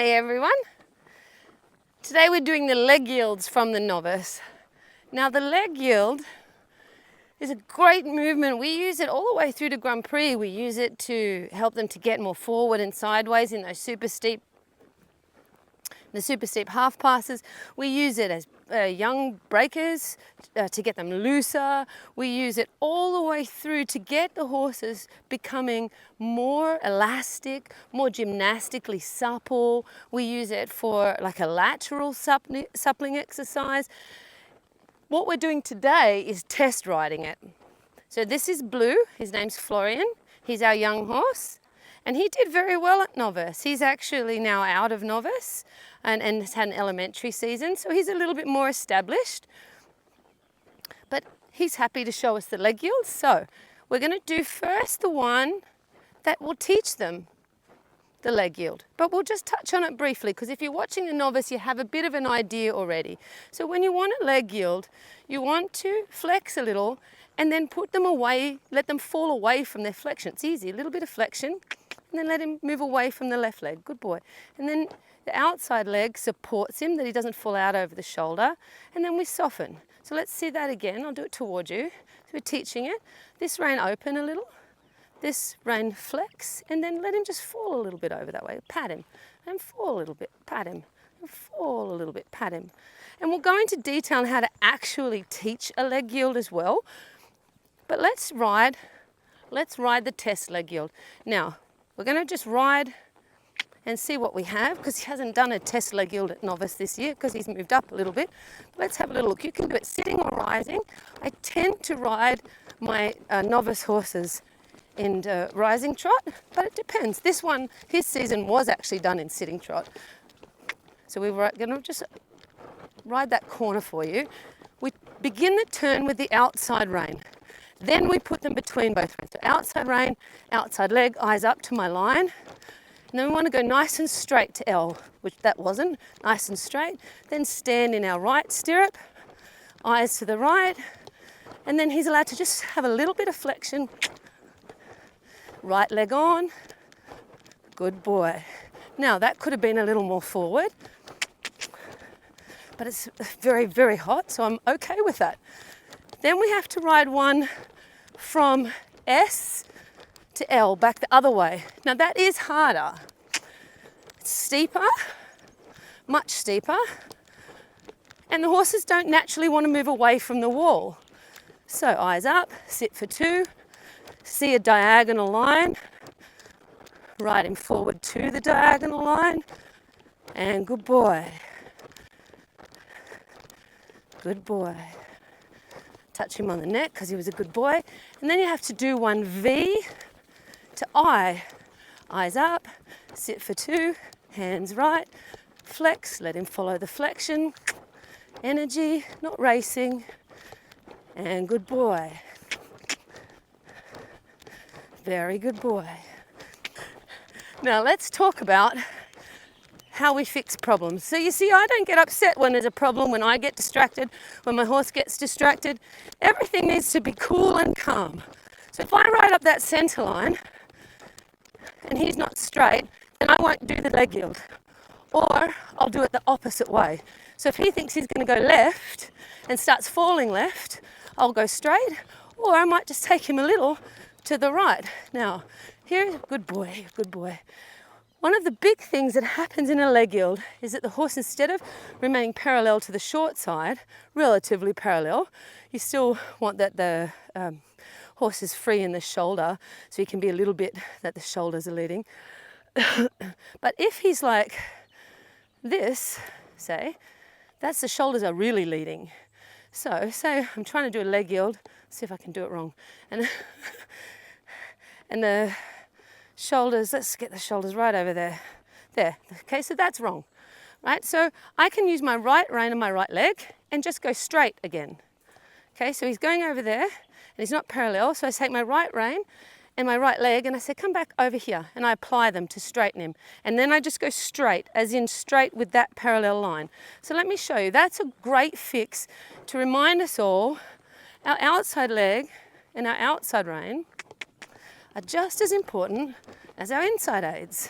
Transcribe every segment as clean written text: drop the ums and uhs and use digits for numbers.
G'day everyone. Today we're doing the leg yields from the novice. Now the leg yield is a great movement. We use it all the way through to Grand Prix. We use it to help them to get more forward and sideways in those super steep half passes. We use it as young breakers to get them looser. We use it all the way through to get the horses becoming more elastic, more gymnastically supple. We use it for like a lateral suppling exercise. What we're doing today is test riding it. So this is Blue, his name's Florian. He's our young horse. And he did very well at novice. He's actually now out of novice and has had an elementary season, so he's a little bit more established. But he's happy to show us the leg yields. So we're going to do first the one that will teach them the leg yield. But we'll just touch on it briefly, because if you're watching the novice, you have a bit of an idea already. So when you want a leg yield, you want to flex a little and then put them away, let them fall away from their flexion. It's easy, a little bit of flexion, and then let him move away from the left leg. Good boy. And then the outside leg supports him, that he doesn't fall out over the shoulder, and then we soften. So let's see that again. I'll do it towards you. So we're teaching it. This rein open a little, this rein flex, and then let him just fall a little bit over that way. Pat him, and fall a little bit, pat him, and fall a little bit, pat him. And we'll go into detail on how to actually teach a leg yield as well. But let's ride the test leg yield. Now, we're going to just ride and see what we have, because he hasn't done a test leg yield at novice this year because he's moved up a little bit. Let's have a little look. You can do it sitting or rising. I tend to ride my novice horses in rising trot, but it depends. This one, his season was actually done in sitting trot. So we're going to just ride that corner for you. We begin the turn with the outside rein. Then we put them between both reins. So outside rein, outside leg, eyes up to my line. And then we want to go nice and straight to L, which that wasn't, nice and straight. Then stand in our right stirrup, eyes to the right. And then he's allowed to just have a little bit of flexion. Right leg on. Good boy. Now that could have been a little more forward, but it's very, very hot, so I'm okay with that. Then we have to ride one from S to L, back the other way. Now that is harder. It's steeper, much steeper, and the horses don't naturally want to move away from the wall. So eyes up, sit for two, see a diagonal line, ride him forward to the diagonal line, and good boy. Good boy. Touch him on the neck because he was a good boy. And then you have to do one V to I. Eyes up, sit for two, hands right, flex, let him follow the flexion. Energy, not racing, and good boy. Very good boy. Now let's talk about how we fix problems. So you see, I don't get upset when there's a problem, when I get distracted, when my horse gets distracted. Everything needs to be cool and calm. So if I ride up that center line and he's not straight, then I won't do the leg yield. Or I'll do it the opposite way. So if he thinks he's going to go left and starts falling left, I'll go straight, or I might just take him a little to the right. Now, here's good boy, good boy. One of the big things that happens in a leg yield is that the horse, instead of remaining parallel to the short side, relatively parallel, you still want that the horse is free in the shoulder, so you can be a little bit that the shoulders are leading. But if he's like this, say, that's the shoulders are really leading. So say I'm trying to do a leg yield, see if I can do it wrong. And the shoulders, let's get the shoulders right over there. There, okay, so that's wrong, right? So I can use my right rein and my right leg and just go straight again. Okay, so he's going over there and he's not parallel, so I take my right rein and my right leg and I say, come back over here, and I apply them to straighten him. And then I just go straight, as in straight with that parallel line. So let me show you. That's a great fix to remind us all, our outside leg and our outside rein are just as important as our inside aids.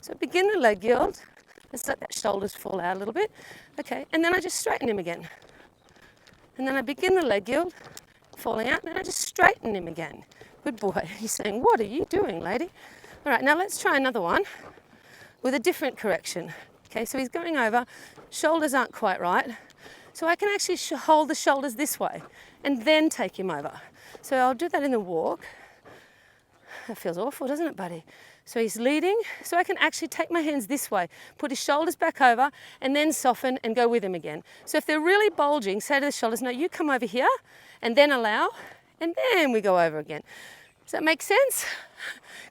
So beginner leg yield. Let's let that shoulders fall out a little bit. Okay, and then I just straighten him again. And then I begin the leg yield, falling out, and then I just straighten him again. Good boy. He's saying, what are you doing, lady? All right, now let's try another one with a different correction. Okay, so he's going over, shoulders aren't quite right. So I can actually hold the shoulders this way and then take him over. So I'll do that in the walk. That feels awful, doesn't it, buddy? So he's leading, so I can actually take my hands this way, put his shoulders back over, and then soften and go with him again. So if they're really bulging, say to the shoulders, no, you come over here, and then allow, and then we go over again. Does that make sense?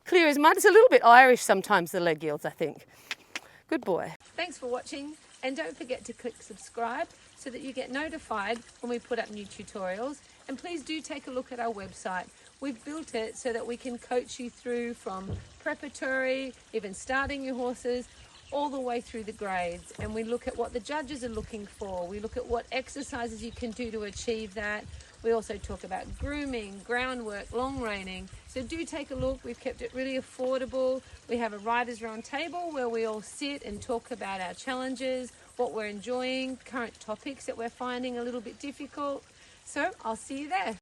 Clear as mud. It's a little bit Irish sometimes, the leg yields, I think. Good boy. Thanks for watching, and don't forget to click subscribe so that you get notified when we put up new tutorials. And please do take a look at our website. We've built it so that we can coach you through from preparatory, even starting your horses, all the way through the grades. And we look at what the judges are looking for. We look at what exercises you can do to achieve that. We also talk about grooming, groundwork, long reining. So do take a look. We've kept it really affordable. We have a writers' round table where we all sit and talk about our challenges, what we're enjoying, current topics that we're finding a little bit difficult. So I'll see you there.